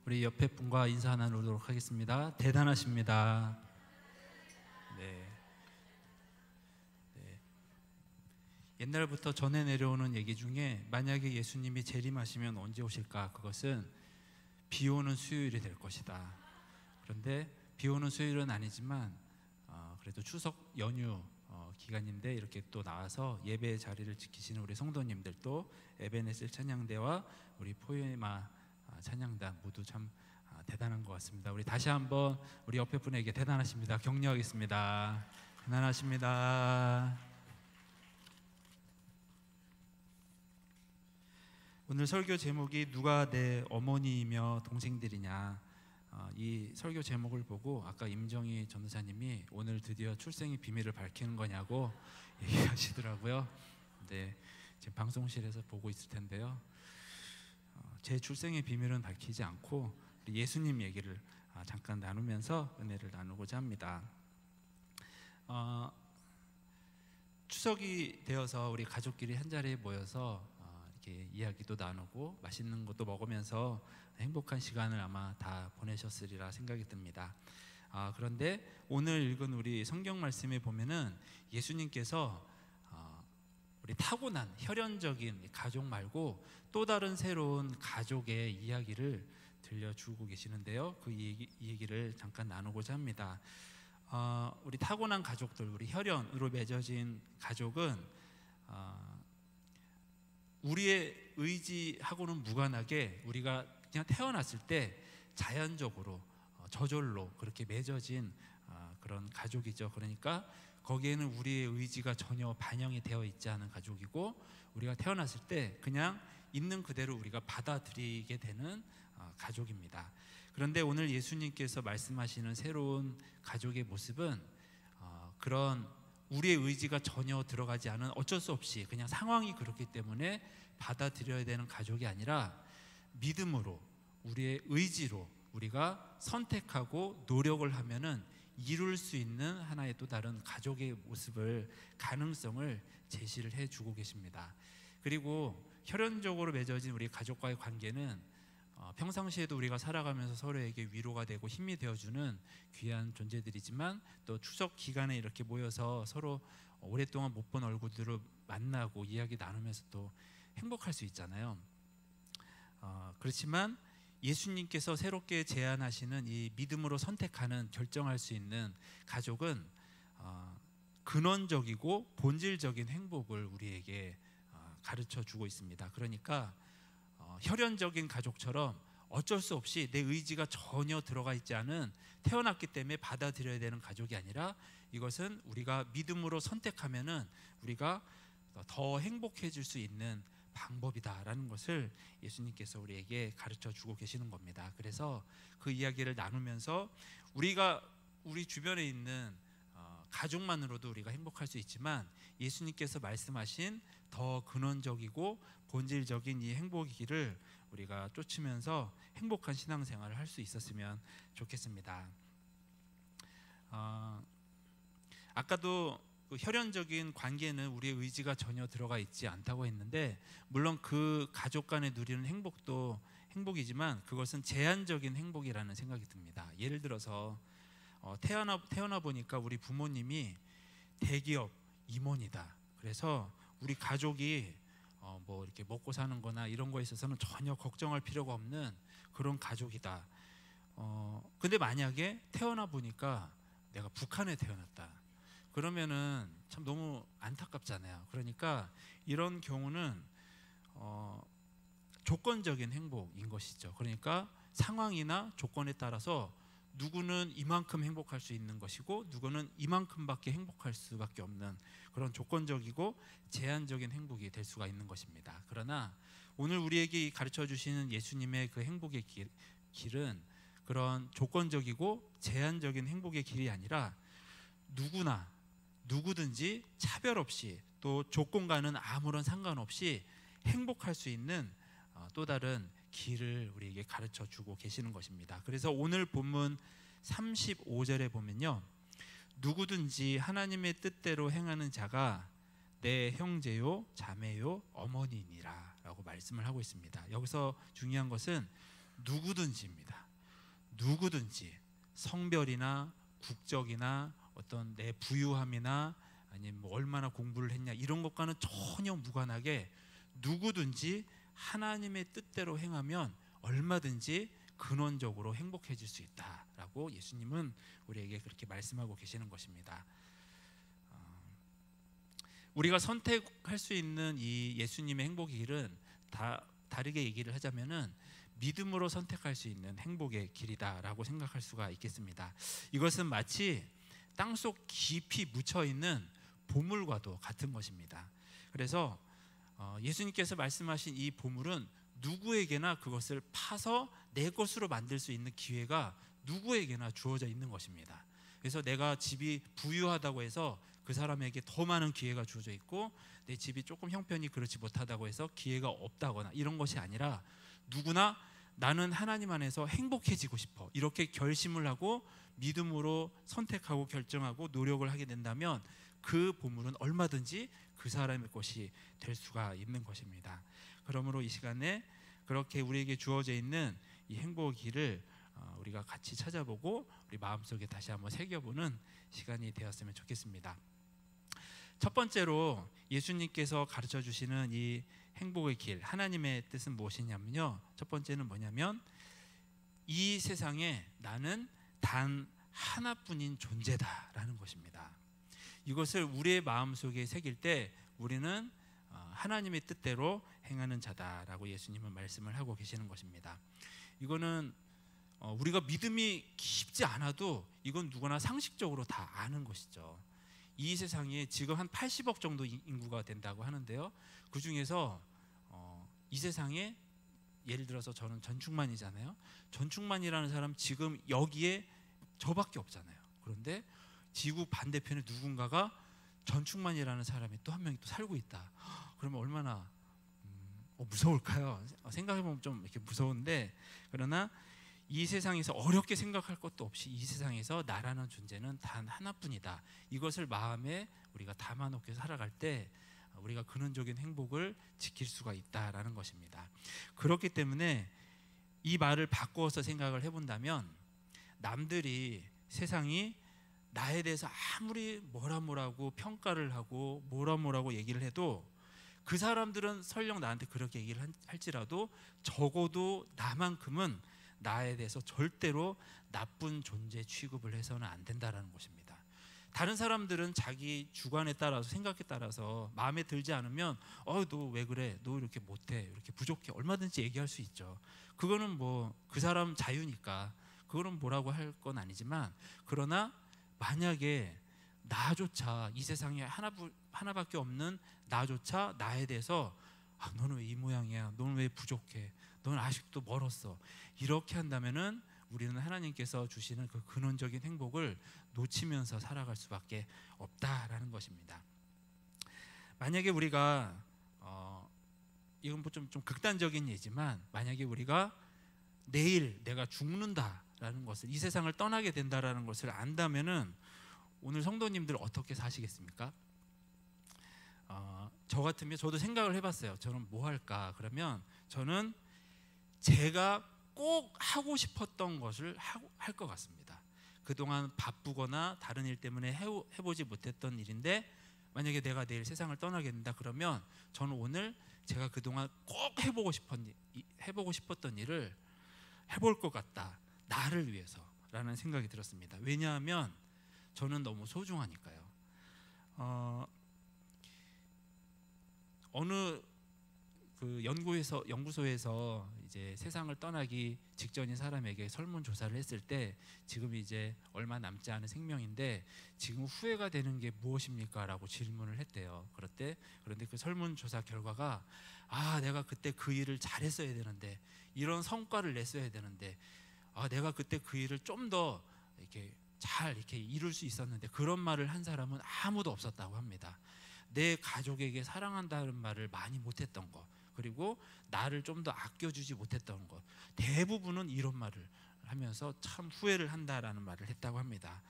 우리 옆에 분과 인사 나누도록 하겠습니다. 대단하십니다. 네. 네. 옛날부터 전해 내려오는 얘기 중에 만약에 예수님이 재림하시면 언제 오실까? 그것은 비 오는 수요일이 될 것이다. 그런데 비 오는 수요일은 아니지만 그래도 추석 연휴 기간인데 이렇게 또 나와서 예배 자리를 지키시는 우리 성도님들도 에베네셀 찬양대와 우리 포에마 찬양단 모두 참 대단한 것 같습니다. 우리 다시 한번 우리 옆에 분에게 대단하십니다. 격려하겠습니다. 대단하십니다. 오늘 설교 제목이 누가 내 어머니이며 동생들이냐. 이 설교 제목을 보고 아까 임정희 전도사님이 오늘 드디어 출생의 비밀을 밝히는 거냐고 얘기하시더라고요. 네, 지금 방송실에서 보고 있을 텐데요. 제 출생의 비밀은 밝히지 않고 예수님 얘기를 잠깐 나누면서 은혜를 나누고자 합니다. 추석이 되어서 우리 가족끼리 한 자리에 모여서 이렇게 이야기도 나누고 맛있는 것도 먹으면서 행복한 시간을 아마 다 보내셨으리라 생각이 듭니다. 그런데 오늘 읽은 우리 성경 말씀에 보면은 예수님께서 우리 타고난 혈연적인 가족 말고 또 다른 새로운 가족의 이야기를 들려주고 계시는데요. 그 얘기를 잠깐 나누고자 합니다. 우리 타고난 가족들, 우리 혈연으로 맺어진 가족은 우리의 의지하고는 무관하게 우리가 그냥 태어났을 때 자연적으로 저절로 그렇게 맺어진 그런 가족이죠. 그러니까 거기에는 우리의 의지가 전혀 반영이 되어 있지 않은 가족이고 우리가 태어났을 때 그냥 있는 그대로 우리가 받아들이게 되는 가족입니다. 그런데 오늘 예수님께서 말씀하시는 새로운 가족의 모습은 그런 우리의 의지가 전혀 들어가지 않은 어쩔 수 없이 그냥 상황이 그렇기 때문에 받아들여야 되는 가족이 아니라 믿음으로 우리의 의지로 우리가 선택하고 노력을 하면은 이룰 수 있는 하나의 또 다른 가족의 모습을 가능성을 제시를 해주고 계십니다. 그리고 혈연적으로 맺어진 우리 가족과의 관계는 평상시에도 우리가 살아가면서 서로에게 위로가 되고 힘이 되어주는 귀한 존재들이지만 또 추석 기간에 이렇게 모여서 서로 오랫동안 못 본 얼굴들을 만나고 이야기 나누면서 또 행복할 수 있잖아요. 그렇지만 예수님께서 새롭게 제안하시는 이 믿음으로 선택하는 결정할 수 있는 가족은 근원적이고 본질적인 행복을 우리에게 가르쳐 주고 있습니다. 그러니까 혈연적인 가족처럼 어쩔 수 없이 내 의지가 전혀 들어가 있지 않은 태어났기 때문에 받아들여야 되는 가족이 아니라 이것은 우리가 믿음으로 선택하면은 우리가 더 행복해질 수 있는 방법이다라는 것을 예수님께서 우리에게 가르쳐 주고 계시는 겁니다. 그래서 그 이야기를 나누면서 우리가 우리 주변에 있는 가족만으로도 우리가 행복할 수 있지만 예수님께서 말씀하신 더 근원적이고 본질적인 이 행복이기를 우리가 쫓으면서 행복한 신앙생활을 할 수 있었으면 좋겠습니다. 아까도 그 혈연적인 관계는 우리의 의지가 전혀 들어가 있지 않다고 했는데 물론 그 가족 간에 누리는 행복도 행복이지만 그것은 제한적인 행복이라는 생각이 듭니다. 예를 들어서 태어나 보니까 우리 부모님이 대기업 임원이다. 그래서 우리 가족이 뭐 이렇게 먹고 사는 거나 이런 거에 있어서는 전혀 걱정할 필요가 없는 그런 가족이다. 근데 만약에 태어나 보니까 내가 북한에 태어났다. 그러면은 참 너무 안타깝잖아요. 그러니까 이런 경우는 조건적인 행복인 것이죠. 그러니까 상황이나 조건에 따라서 누구는 이만큼 행복할 수 있는 것이고 누구는 이만큼밖에 행복할 수밖에 없는 그런 조건적이고 제한적인 행복이 될 수가 있는 것입니다. 그러나 오늘 우리에게 가르쳐 주시는 예수님의 그 행복의 길은 그런 조건적이고 제한적인 행복의 길이 아니라 누구나 누구든지 차별 없이 또 조건과는 아무런 상관없이 행복할 수 있는 또 다른 길을 우리에게 가르쳐 주고 계시는 것입니다. 그래서 오늘 본문 35절에 보면요, 누구든지 하나님의 뜻대로 행하는 자가 내 형제요 자매요 어머니니라 라고 말씀을 하고 있습니다. 여기서 중요한 것은 누구든지입니다. 누구든지 성별이나 국적이나 어떤 내 부유함이나 아니면 뭐 얼마나 공부를 했냐 이런 것과는 전혀 무관하게 누구든지 하나님의 뜻대로 행하면 얼마든지 근원적으로 행복해질 수 있다라고 예수님은 우리에게 그렇게 말씀하고 계시는 것입니다. 우리가 선택할 수 있는 이 예수님의 행복의 길은 다르게 얘기를 하자면은 믿음으로 선택할 수 있는 행복의 길이다라고 생각할 수가 있겠습니다. 이것은 마치 땅속 깊이 묻혀 있는 보물과도 같은 것입니다. 그래서 예수님께서 말씀하신 이 보물은 누구에게나 그것을 파서 내 것으로 만들 수 있는 기회가 누구에게나 주어져 있는 것입니다. 그래서 내가 집이 부유하다고 해서 그 사람에게 더 많은 기회가 주어져 있고 내 집이 조금 형편이 그렇지 못하다고 해서 기회가 없다거나 이런 것이 아니라 누구나 나는 하나님 안에서 행복해지고 싶어 이렇게 결심을 하고 믿음으로 선택하고 결정하고 노력을 하게 된다면 그 보물은 얼마든지 그 사람의 것이 될 수가 있는 것입니다. 그러므로 이 시간에 그렇게 우리에게 주어져 있는 이 행복의 길을 우리가 같이 찾아보고 우리 마음속에 다시 한번 새겨보는 시간이 되었으면 좋겠습니다. 첫 번째로 예수님께서 가르쳐 주시는 이 행복의 길, 하나님의 뜻은 무엇이냐면요, 첫 번째는 뭐냐면 이 세상에 나는 단 하나뿐인 존재다라는 것입니다. 이것을 우리의 마음속에 새길 때 우리는 하나님의 뜻대로 행하는 자다라고 예수님은 말씀을 하고 계시는 것입니다. 이거는 우리가 믿음이 깊지 않아도 이건 누구나 상식적으로 다 아는 것이죠. 이 세상에 지금 한 80억 정도 인구가 된다고 하는데요, 그 중에서 이 세상에 예를 들어서 저는 전충만이잖아요. 전충만이라는 사람 지금 여기에 저밖에 없잖아요. 그런데 지구 반대편에 누군가가 전충만이라는 사람이 또 한 명이 또 살고 있다. 그러면 얼마나 무서울까요? 생각해보면 좀 이렇게 무서운데, 그러나 이 세상에서 어렵게 생각할 것도 없이 이 세상에서 나라는 존재는 단 하나뿐이다. 이것을 마음에 우리가 담아놓고 살아갈 때 우리가 근원적인 행복을 지킬 수가 있다라는 것입니다. 그렇기 때문에 이 말을 바꾸어서 생각을 해본다면 남들이 세상이 나에 대해서 아무리 뭐라고 평가를 하고 뭐라고 얘기를 해도 그 사람들은 설령 나한테 그렇게 얘기를 할지라도 적어도 나만큼은 나에 대해서 절대로 나쁜 존재 취급을 해서는 안 된다라는 것입니다. 다른 사람들은 자기 주관에 따라서 생각에 따라서 마음에 들지 않으면 너 왜 그래? 너 이렇게 못해? 이렇게 부족해? 얼마든지 얘기할 수 있죠. 그거는 뭐 그 사람 자유니까 그거는 뭐라고 할 건 아니지만, 그러나 만약에 나조차 이 세상에 하나밖에 없는 나조차 나에 대해서 너는 왜 이 모양이야? 너는 왜 부족해? 너는 아직도 멀었어. 이렇게 한다면은 우리는 하나님께서 주시는 그 근원적인 행복을 놓치면서 살아갈 수밖에 없다라는 것입니다. 만약에 우리가 이건 뭐 좀 극단적인 예지만, 만약에 우리가 내일 내가 죽는다라는 것을, 이 세상을 떠나게 된다라는 것을 안다면은 오늘 성도님들 어떻게 사시겠습니까? 저 같으면 저도 생각을 해봤어요. 저는 뭐 할까? 그러면 저는 제가 꼭 하고 싶었던 것을 할 것 같습니다. 그동안 바쁘거나 다른 일 때문에 해보지 못했던 일인데 만약에 내가 내일 세상을 떠나게 된다 그러면 저는 오늘 제가 그동안 꼭 해보고 싶었던 일을 해볼 것 같다. 나를 위해서라는 생각이 들었습니다. 왜냐하면 저는 너무 소중하니까요. 어느 그 연구소에서 이제 세상을 떠나기 직전인 사람에게 설문조사를 했을 때 지금 이제 얼마 남지 않은 생명인데 지금 후회가 되는 게 무엇입니까? 라고 질문을 했대요. 그런데 그 설문조사 결과가 내가 그때 그 일을 잘했어야 되는데, 이런 성과를 냈어야 되는데, 내가 그때 그 일을 좀 더 이렇게 잘 이렇게 이룰 수 있었는데, 그런 말을 한 사람은 아무도 없었다고 합니다. 내 가족에게 사랑한다는 말을 많이 못했던 거, 그리고 나를 좀 더 아껴주지 못했던 것, 대부분은 이런 말을 하면서 참 후회를 한다라는 말을 했다고 합니다.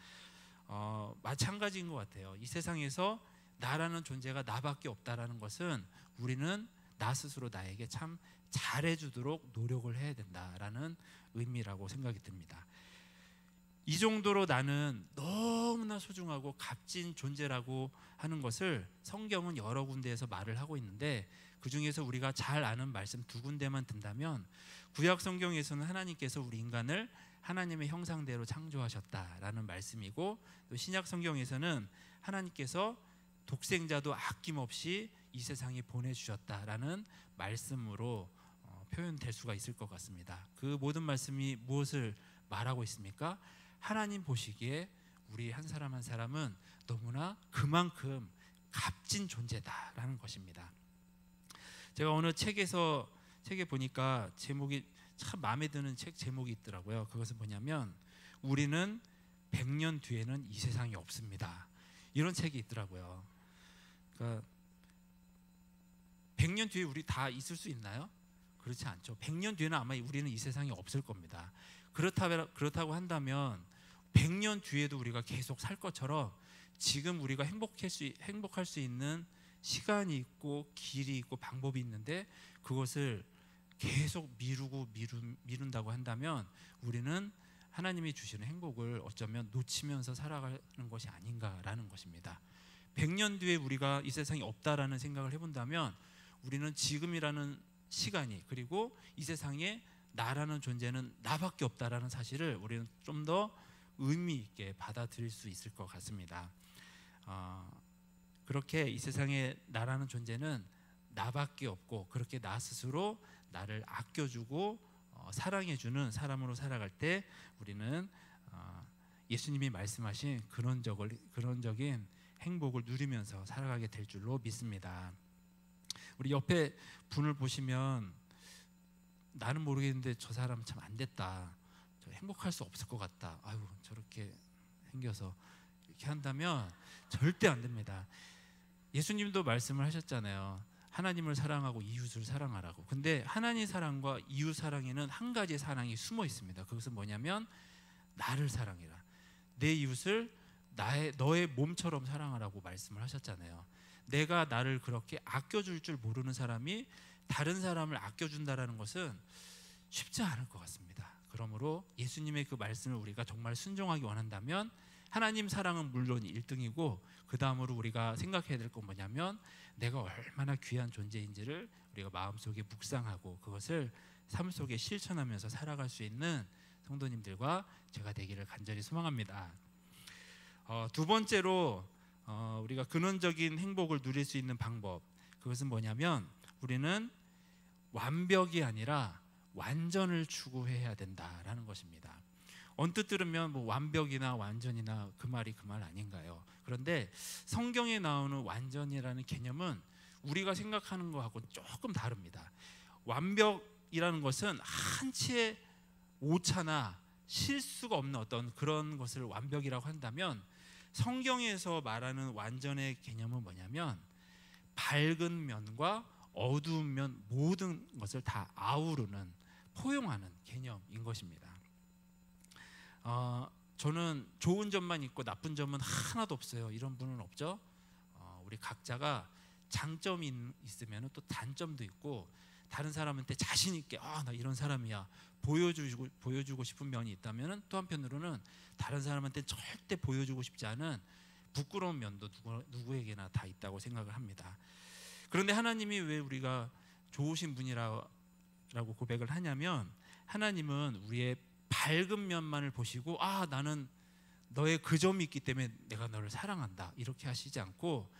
마찬가지인 것 같아요. 이 세상에서 나라는 존재가 나밖에 없다라는 것은 우리는 나 스스로 나에게 참 잘해주도록 노력을 해야 된다라는 의미라고 생각이 듭니다. 이 정도로 나는 너무나 소중하고 값진 존재라고 하는 것을 성경은 여러 군데에서 말을 하고 있는데, 그 중에서 우리가 잘 아는 말씀 두 군데만 든다면, 구약 성경에서는 하나님께서 우리 인간을 하나님의 형상대로 창조하셨다라는 말씀이고, 또 신약 성경에서는 하나님께서 독생자도 아낌없이 이 세상에 보내주셨다라는 말씀으로 표현될 수가 있을 것 같습니다. 그 모든 말씀이 무엇을 말하고 있습니까? 하나님 보시기에 우리 한 사람 한 사람은 너무나 그만큼 값진 존재다라는 것입니다. 제가 어느 책에 보니까 제목이 참 마음에 드는 책 제목이 있더라고요. 그것은 뭐냐면 우리는 100년 뒤에는 이 세상이 없습니다. 이런 책이 있더라고요. 그러니까 100년 뒤에 우리 다 있을 수 있나요? 그렇지 않죠. 100년 뒤에는 아마 우리는 이 세상에 없을 겁니다. 그렇다고 한다면 100년 뒤에도 우리가 계속 살 것처럼 지금 우리가 행복할 수 있는 시간이 있고 길이 있고 방법이 있는데, 그것을 계속 미룬다고 한다면 우리는 하나님이 주시는 행복을 어쩌면 놓치면서 살아가는 것이 아닌가라는 것입니다. 100년 뒤에 우리가 이 세상이 없다라는 생각을 해본다면 우리는 지금이라는 시간이, 그리고 이 세상에 나라는 존재는 나밖에 없다라는 사실을 우리는 좀 더 의미 있게 받아들일 수 있을 것 같습니다. 그렇게 이 세상에 나라는 존재는 나밖에 없고, 그렇게 나 스스로 나를 아껴주고 사랑해주는 사람으로 살아갈 때 우리는 예수님이 말씀하신 근원적인 행복을 누리면서 살아가게 될 줄로 믿습니다. 우리 옆에 분을 보시면 나는 모르겠는데 저 사람 참 안 됐다, 저 행복할 수 없을 것 같다, 아유 저렇게 생겨서, 이렇게 한다면 절대 안 됩니다. 예수님도 말씀을 하셨잖아요. 하나님을 사랑하고 이웃을 사랑하라고. 근데 하나님 사랑과 이웃 사랑에는 한 가지 사랑이 숨어 있습니다. 그것은 뭐냐면 나를 사랑해라, 내 이웃을 너의 몸처럼 사랑하라고 말씀을 하셨잖아요. 내가 나를 그렇게 아껴줄 줄 모르는 사람이 다른 사람을 아껴준다라는 것은 쉽지 않을 것 같습니다. 그러므로 예수님의 그 말씀을 우리가 정말 순종하기 원한다면 하나님 사랑은 물론 1등이고, 그 다음으로 우리가 생각해야 될 건 뭐냐면 내가 얼마나 귀한 존재인지를 우리가 마음속에 묵상하고 그것을 삶 속에 실천하면서 살아갈 수 있는 성도님들과 제가 되기를 간절히 소망합니다. 두 번째로 우리가 근원적인 행복을 누릴 수 있는 방법, 그것은 뭐냐면 우리는 완벽이 아니라 완전을 추구해야 된다라는 것입니다. 언뜻 들으면 뭐 완벽이나 완전이나 그 말이 그 말 아닌가요? 그런데 성경에 나오는 완전이라는 개념은 우리가 생각하는 것하고 조금 다릅니다. 완벽이라는 것은 한치의 오차나 실수가 없는 어떤 그런 것을 완벽이라고 한다면, 성경에서 말하는 완전의 개념은 뭐냐면 밝은 면과 어두운 면 모든 것을 다 아우르는, 포용하는 개념인 것입니다. 저는 좋은 점만 있고 나쁜 점은 하나도 없어요, 이런 분은 없죠? 우리 각자가 장점이 있으면 또 단점도 있고, 다른 사람한테 자신 있게 나 이런 사람이야 보여주고 싶은 면이 있다면, 또 한편으로는 다른 사람한테 절대 보여주고 싶지 않은 부끄러운 면도 누구에게나 다 있다고 생각을 합니다. 그런데 하나님이 왜 우리가 좋으신 분이라고 고백을 하냐면, 하나님은 우리의 밝은 면만을 보시고 나는 너의 그 점이 있기 때문에 내가 너를 사랑한다 이렇게 하시지 않고,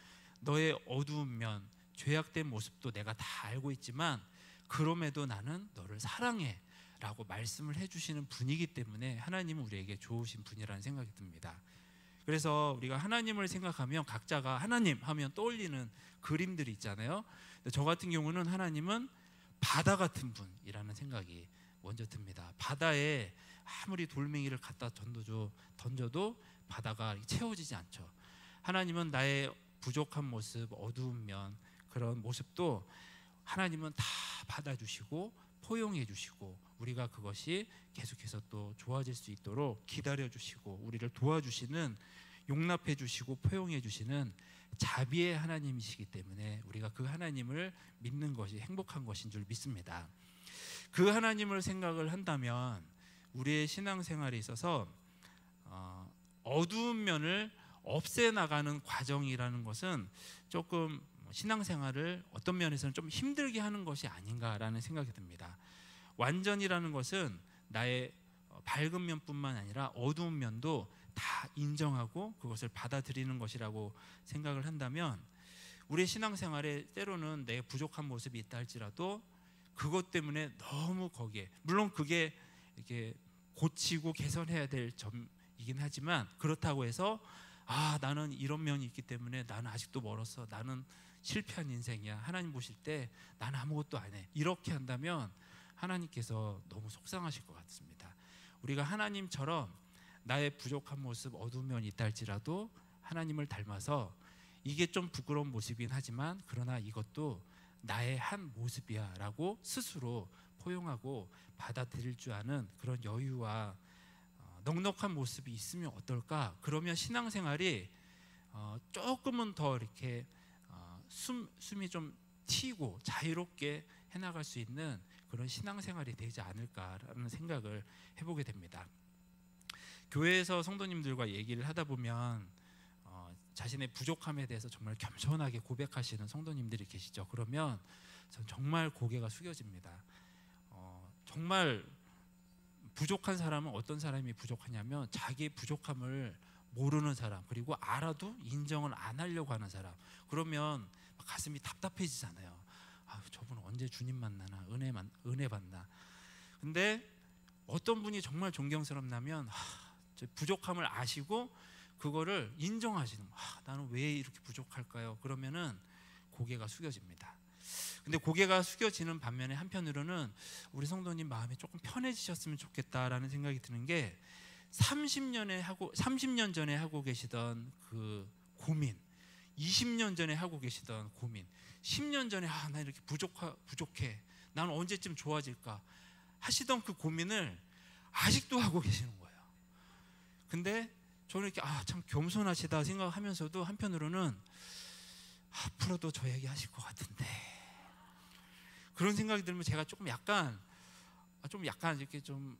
너의 어두운 면, 죄악된 모습도 내가 다 알고 있지만 그럼에도 나는 너를 사랑해 라고 말씀을 해주시는 분이기 때문에 하나님은 우리에게 좋으신 분이라는 생각이 듭니다. 그래서 우리가 하나님을 생각하면 각자가 하나님 하면 떠올리는 그림들이 있잖아요. 저 같은 경우는 하나님은 바다 같은 분이라는 생각이 먼저 듭니다. 바다에 아무리 돌멩이를 갖다 던져도 바다가 채워지지 않죠. 하나님은 나의 부족한 모습, 어두운 면, 그런 모습도 하나님은 다 받아주시고 포용해 주시고, 우리가 그것이 계속해서 또 좋아질 수 있도록 기다려 주시고 우리를 도와주시는, 용납해 주시고 포용해 주시는 자비의 하나님이시기 때문에 우리가 그 하나님을 믿는 것이 행복한 것인 줄 믿습니다. 그 하나님을 생각을 한다면 우리의 신앙생활에 있어서 어두운 면을 없애나가는 과정이라는 것은 조금 신앙생활을 어떤 면에서는 좀 힘들게 하는 것이 아닌가라는 생각이 듭니다. 완전이라는 것은 나의 밝은 면뿐만 아니라 어두운 면도 다 인정하고 그것을 받아들이는 것이라고 생각을 한다면 우리의 신앙생활에 때로는 내 부족한 모습이 있다 할지라도 그것 때문에 너무 거기에, 물론 그게 이렇게 고치고 개선해야 될 점이긴 하지만, 그렇다고 해서 나는 이런 면이 있기 때문에 나는 아직도 멀었어, 나는 실패한 인생이야, 하나님 보실 때 나는 아무것도 안 해, 이렇게 한다면 하나님께서 너무 속상하실 것 같습니다. 우리가 하나님처럼 나의 부족한 모습, 어두운 면이 있다 할지라도 하나님을 닮아서 이게 좀 부끄러운 모습이긴 하지만 그러나 이것도 나의 한 모습이야 라고 스스로 포용하고 받아들일 줄 아는 그런 여유와 넉넉한 모습이 있으면 어떨까? 그러면 신앙생활이 조금은 더 이렇게 숨이 좀 튀고 자유롭게 해나갈 수 있는 그런 신앙생활이 되지 않을까라는 생각을 해보게 됩니다. 교회에서 성도님들과 얘기를 하다 보면 자신의 부족함에 대해서 정말 겸손하게 고백하시는 성도님들이 계시죠. 그러면 전 정말 고개가 숙여집니다. 정말 부족한 사람은 어떤 사람이 부족하냐면 자기의 부족함을 모르는 사람, 그리고 알아도 인정을 안 하려고 하는 사람. 그러면 가슴이 답답해지잖아요. 저분 언제 주님 만나나, 은혜 받나. 근데 어떤 분이 정말 존경스럽냐면 부족함을 아시고 그거를 인정하시는, 나는 왜 이렇게 부족할까요? 그러면은 고개가 숙여집니다. 근데 고개가 숙여지는 반면에 한편으로는 우리 성도님 마음이 조금 편해지셨으면 좋겠다라는 생각이 드는 게 30년 전에 하고 계시던 그 고민, 20년 전에 하고 계시던 고민, 10년 전에 나 이렇게 부족해, 나는 언제쯤 좋아질까 하시던 그 고민을 아직도 하고 계시는 거예요. 근데 저는 이렇게 참 겸손하시다 생각하면서도 한편으로는 앞으로도 저 얘기 하실 것 같은데, 그런 생각이 들면 제가 조금 약간 이렇게 좀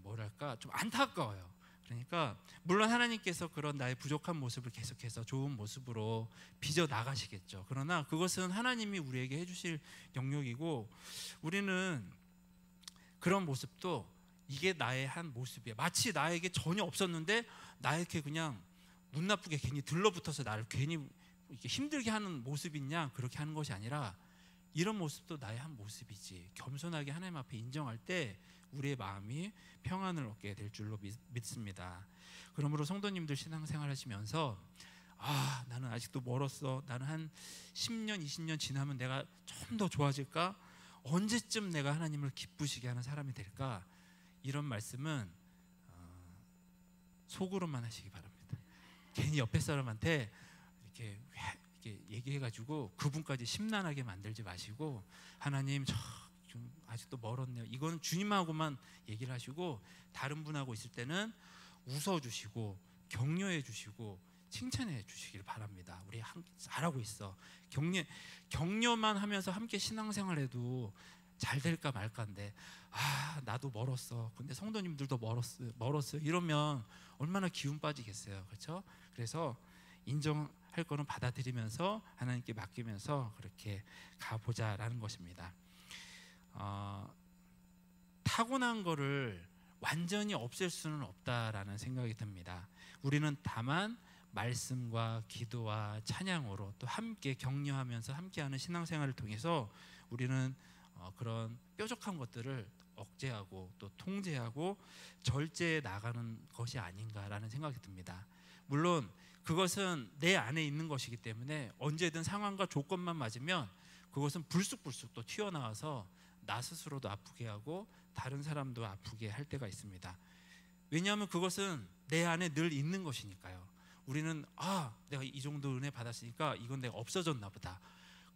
뭐랄까 좀 안타까워요. 그러니까 물론 하나님께서 그런 나의 부족한 모습을 계속해서 좋은 모습으로 빚어 나가시겠죠. 그러나 그것은 하나님이 우리에게 해주실 영역이고, 우리는 그런 모습도 이게 나의 한 모습이야, 마치 나에게 전혀 없었는데 나에게 그냥 문 나쁘게 괜히 들러붙어서 나를 괜히 이렇게 힘들게 하는 모습이냐, 그렇게 하는 것이 아니라 이런 모습도 나의 한 모습이지, 겸손하게 하나님 앞에 인정할 때 우리의 마음이 평안을 얻게 될 줄로 믿습니다. 그러므로 성도님들 신앙생활 하시면서 나는 아직도 멀었어, 나는 한 10년 20년 지나면 내가 좀 더 좋아질까, 언제쯤 내가 하나님을 기쁘시게 하는 사람이 될까, 이런 말씀은 속으로만 하시기 바랍니다. 괜히 옆에 사람한테 이렇게 얘기해가지고 그분까지 심란하게 만들지 마시고, 하나님 좀 아직도 멀었네요, 이거는 주님하고만 얘기를 하시고, 다른 분하고 있을 때는 웃어주시고 격려해 주시고 칭찬해 주시길 바랍니다. 우리 잘하고 있어, 격려만 하면서 함께 신앙생활해도 잘 될까 말까인데 나도 멀었어, 근데 성도님들도 멀었어요 이러면 얼마나 기운 빠지겠어요. 그렇죠? 그래서 인정할 거는 받아들이면서 하나님께 맡기면서 그렇게 가보자라는 것입니다. 타고난 거를 완전히 없앨 수는 없다라는 생각이 듭니다. 우리는 다만 말씀과 기도와 찬양으로 또 함께 격려하면서 함께하는 신앙생활을 통해서 우리는 그런 뾰족한 것들을 억제하고 또 통제하고 절제해 나가는 것이 아닌가라는 생각이 듭니다. 물론 그것은 내 안에 있는 것이기 때문에 언제든 상황과 조건만 맞으면 그것은 불쑥불쑥 또 튀어나와서 나 스스로도 아프게 하고 다른 사람도 아프게 할 때가 있습니다. 왜냐하면 그것은 내 안에 늘 있는 것이니까요. 우리는 내가 이 정도 은혜 받았으니까 이건 내가 없어졌나 보다,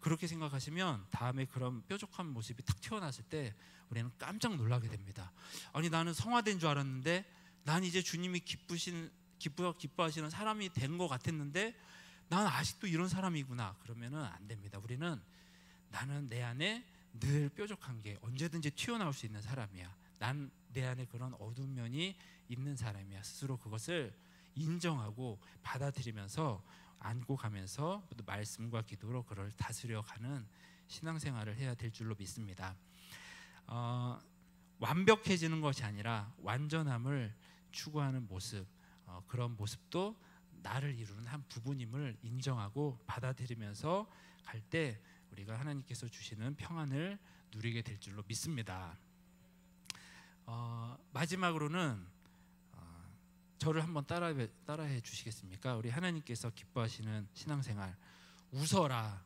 그렇게 생각하시면 다음에 그런 뾰족한 모습이 탁 튀어나왔을 때 우리는 깜짝 놀라게 됩니다. 아니, 나는 성화된 줄 알았는데, 난 이제 주님이 기뻐하시는 사람이 된 것 같았는데 난 아직도 이런 사람이구나. 그러면은 안 됩니다. 우리는 나는 내 안에 늘 뾰족한 게 언제든지 튀어나올 수 있는 사람이야. 난 내 안에 그런 어두운 면이 있는 사람이야. 스스로 그것을 인정하고 받아들이면서 안고 가면서 또 말씀과 기도로 그를 다스려가는 신앙생활을 해야 될 줄로 믿습니다. 완벽해지는 것이 아니라 완전함을 추구하는 모습, 그런 모습도 나를 이루는 한 부분임을 인정하고 받아들이면서 갈 때 우리가 하나님께서 주시는 평안을 누리게 될 줄로 믿습니다. 마지막으로는 저를 한번 따라해 주시겠습니까? 우리 하나님께서 기뻐하시는 신앙생활, 웃어라.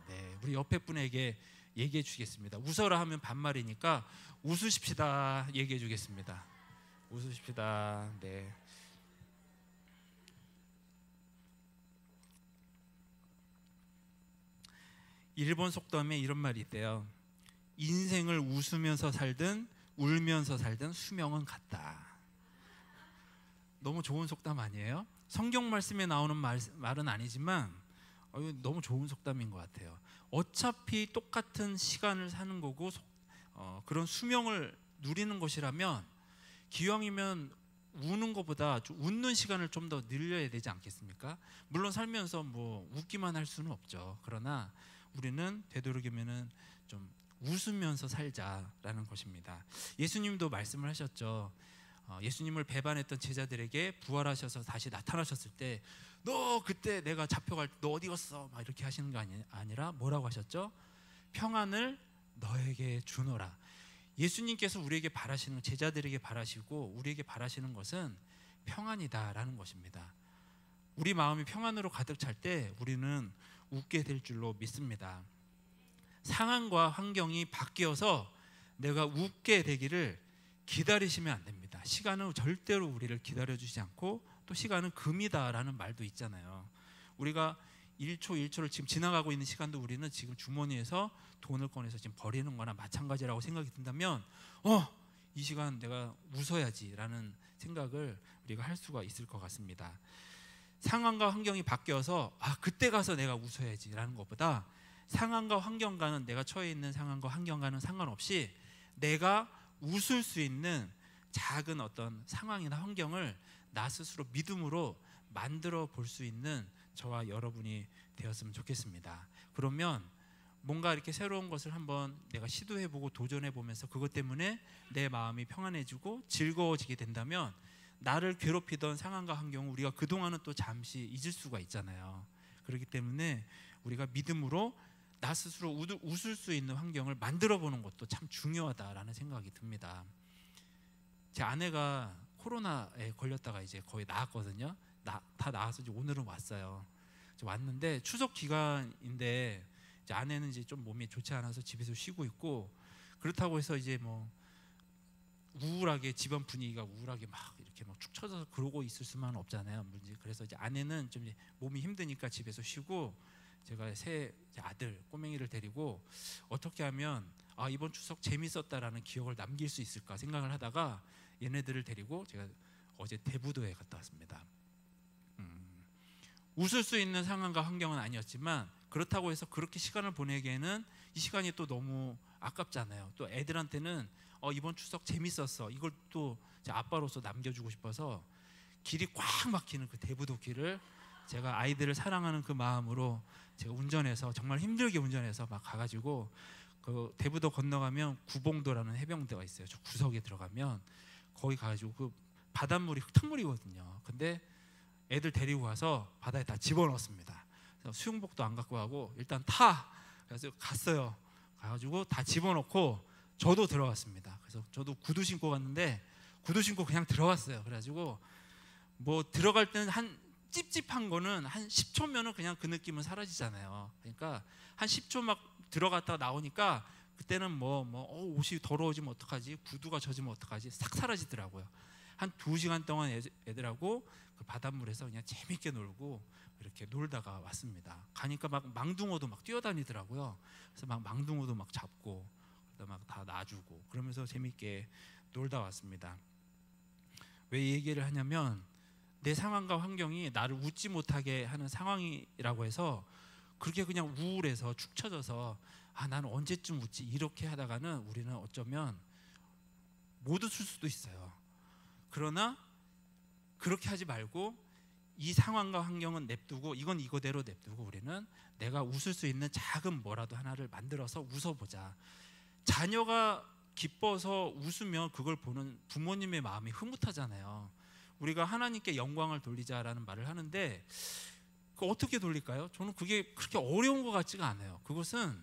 네, 우리 옆에 분에게 얘기해 주시겠습니다. 웃어라 하면 반말이니까 웃으십시다 얘기해 주겠습니다. 웃으십시다. 네. 일본 속담에 이런 말이 있대요. 인생을 웃으면서 살든 울면서 살든 수명은 같다. 너무 좋은 속담 아니에요? 성경 말씀에 나오는 말은 아니지만 너무 좋은 속담인 것 같아요. 어차피 똑같은 시간을 사는 거고 그런 수명을 누리는 것이라면 기왕이면 우는 것보다 웃는 시간을 좀 더 늘려야 되지 않겠습니까? 물론 살면서 뭐 웃기만 할 수는 없죠. 그러나 우리는 되도록이면은 좀 웃으면서 살자라는 것입니다. 예수님도 말씀을 하셨죠. 예수님을 배반했던 제자들에게 부활하셔서 다시 나타나셨을 때 너 그때 내가 잡혀갈 때 너 어디 갔어? 막 이렇게 하시는 게 아니라 뭐라고 하셨죠? 평안을 너에게 주노라. 예수님께서 우리에게 바라시는, 제자들에게 바라시고 우리에게 바라시는 것은 평안이다라는 것입니다. 우리 마음이 평안으로 가득 찰 때 우리는 웃게 될 줄로 믿습니다. 상황과 환경이 바뀌어서 내가 웃게 되기를 기다리시면 안 됩니다. 시간은 절대로 우리를 기다려주지 않고 또 시간은 금이다라는 말도 있잖아요. 우리가 1초 1초를 지금 지나가고 있는 시간도 우리는 지금 주머니에서 돈을 꺼내서 지금 버리는 거나 마찬가지라고 생각이 든다면 이 시간 내가 웃어야지라는 생각을 우리가 할 수가 있을 것 같습니다. 상황과 환경이 바뀌어서 그때 가서 내가 웃어야지라는 것보다 상황과 환경과는, 내가 처해 있는 상황과 환경과는 상관없이 내가 웃을 수 있는 작은 어떤 상황이나 환경을 나 스스로 믿음으로 만들어 볼 수 있는 저와 여러분이 되었으면 좋겠습니다. 그러면 뭔가 이렇게 새로운 것을 한번 내가 시도해보고 도전해보면서 그것 때문에 내 마음이 평안해지고 즐거워지게 된다면 나를 괴롭히던 상황과 환경을 우리가 그동안은 또 잠시 잊을 수가 있잖아요. 그렇기 때문에 우리가 믿음으로 나 스스로 웃을 수 있는 환경을 만들어 보는 것도 참 중요하다라는 생각이 듭니다. 제 아내가 코로나에 걸렸다가 이제 거의 나았거든요. 다 나아서 이제 오늘은 왔어요. 왔는데 추석 기간인데 이제 아내는 이제 좀 몸이 좋지 않아서 집에서 쉬고 있고, 그렇다고 해서 이제 뭐 우울하게, 집안 분위기가 우울하게 막 이렇게 막 축 처져서 그러고 있을 수만 없잖아요. 그래서 이제 아내는 좀 몸이 힘드니까 집에서 쉬고, 제가 새 아들 꼬맹이를 데리고 어떻게 하면 이번 추석 재밌었다라는 기억을 남길 수 있을까 생각을 하다가 얘네들을 데리고 제가 어제 대부도에 갔다 왔습니다. 웃을 수 있는 상황과 환경은 아니었지만 그렇다고 해서 그렇게 시간을 보내기에는 이 시간이 또 너무 아깝잖아요. 또 애들한테는 이번 추석 재밌었어, 이걸 또 아빠로서 남겨주고 싶어서 길이 꽉 막히는 그 대부도 길을 제가 아이들을 사랑하는 그 마음으로 제가 운전해서, 정말 힘들게 운전해서 막 가가지고, 그 대부도 건너가면 구봉도라는 해병대가 있어요. 저 구석에 들어가면 거기 가가지고 그 바닷물이 흙탕물이거든요. 근데 애들 데리고 가서 바다에 다 집어넣었습니다. 그래서 수영복도 안 갖고 가고 일단 그래서 갔어요. 가가지고 다 집어넣고 저도 들어갔습니다. 그래서 저도 구두 신고 갔는데 구두 신고 그냥 들어갔어요. 그래가지고 뭐 들어갈 때는 한 찝찝한 거는 한 10초면은 그냥 그 느낌은 사라지잖아요. 그러니까 한 10초 막 들어갔다가 나오니까 그때는 옷이 더러워지면 어떡하지, 구두가 젖으면 어떡하지, 싹 사라지더라고요. 한 2시간 동안 애들하고 그 바닷물에서 그냥 재밌게 놀고 이렇게 놀다가 왔습니다. 가니까 막 망둥어도 막 뛰어다니더라고요. 그래서 막 망둥어도 막 잡고 막 다 놔주고 그러면서 재밌게 놀다 왔습니다. 왜 이 얘기를 하냐면, 내 상황과 환경이 나를 웃지 못하게 하는 상황이라고 해서 그렇게 그냥 우울해서 축 처져서 나는 언제쯤 웃지 이렇게 하다가는 우리는 어쩌면 못 웃을 수도 있어요. 그러나 그렇게 하지 말고 이 상황과 환경은 냅두고 이건 이거대로 냅두고 우리는 내가 웃을 수 있는 작은 뭐라도 하나를 만들어서 웃어보자. 자녀가 기뻐서 웃으면 그걸 보는 부모님의 마음이 흐뭇하잖아요. 우리가 하나님께 영광을 돌리자라는 말을 하는데 어떻게 돌릴까요? 저는 그게 그렇게 어려운 것 같지가 않아요. 그것은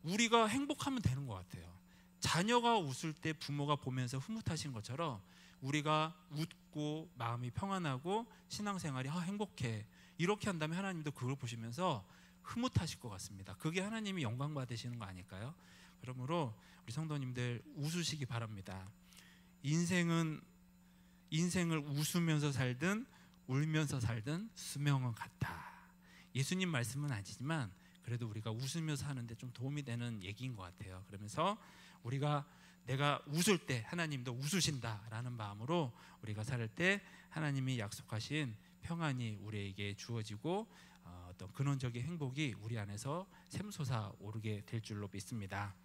우리가 행복하면 되는 것 같아요. 자녀가 웃을 때 부모가 보면서 흐뭇하신 것처럼 우리가 웃고 마음이 평안하고 신앙생활이 행복해 이렇게 한다면 하나님도 그걸 보시면서 흐뭇하실 것 같습니다. 그게 하나님이 영광 받으시는 거 아닐까요? 그러므로 우리 성도님들 웃으시기 바랍니다. 인생을 웃으면서 살든 울면서 살든 수명은 같다. 예수님 말씀은 아니지만 그래도 우리가 웃으면서 하는데 좀 도움이 되는 얘기인 것 같아요. 그러면서 우리가 내가 웃을 때 하나님도 웃으신다라는 마음으로 우리가 살 때 하나님이 약속하신 평안이 우리에게 주어지고 어떤 근원적인 행복이 우리 안에서 샘솟아 오르게 될 줄로 믿습니다.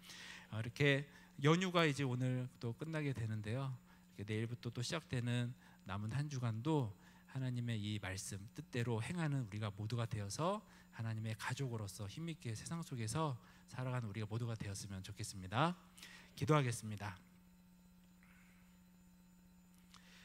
이렇게 연휴가 이제 오늘 또 끝나게 되는데요. 내일부터 또 시작되는 남은 한 주간도 하나님의 이 말씀 뜻대로 행하는 우리가 모두가 되어서 하나님의 가족으로서 힘있게 세상 속에서 살아가는 우리가 모두가 되었으면 좋겠습니다. 기도하겠습니다.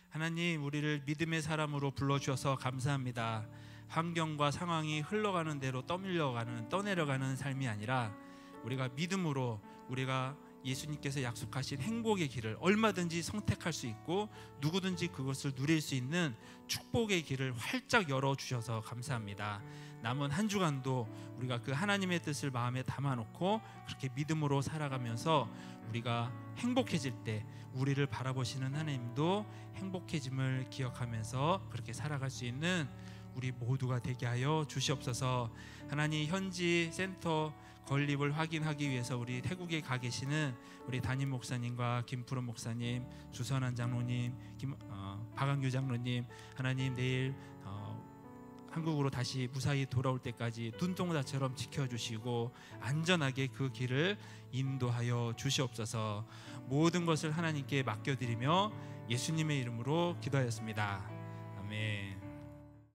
하나님, 우리를 믿음의 사람으로 불러주셔서 감사합니다. 환경과 상황이 흘러가는 대로 떠내려가는 삶이 아니라 우리가 믿음으로 우리가 예수님께서 약속하신 행복의 길을 얼마든지 선택할 수 있고 누구든지 그것을 누릴 수 있는 축복의 길을 활짝 열어주셔서 감사합니다. 남은 한 주간도 우리가 그 하나님의 뜻을 마음에 담아놓고 그렇게 믿음으로 살아가면서 우리가 행복해질 때 우리를 바라보시는 하나님도 행복해짐을 기억하면서 그렇게 살아갈 수 있는 우리 모두가 되게 하여 주시옵소서. 하나님, 현지 센터 건립을 확인하기 위해서 우리 태국에 가 계시는 우리 담임 목사님과 김프로 목사님, 주선한 장로님, 박광규 장로님, 하나님 내일 한국으로 다시 무사히 돌아올 때까지 눈동자처럼 지켜주시고 안전하게 그 길을 인도하여 주시옵소서. 모든 것을 하나님께 맡겨드리며 예수님의 이름으로 기도하였습니다. 아멘.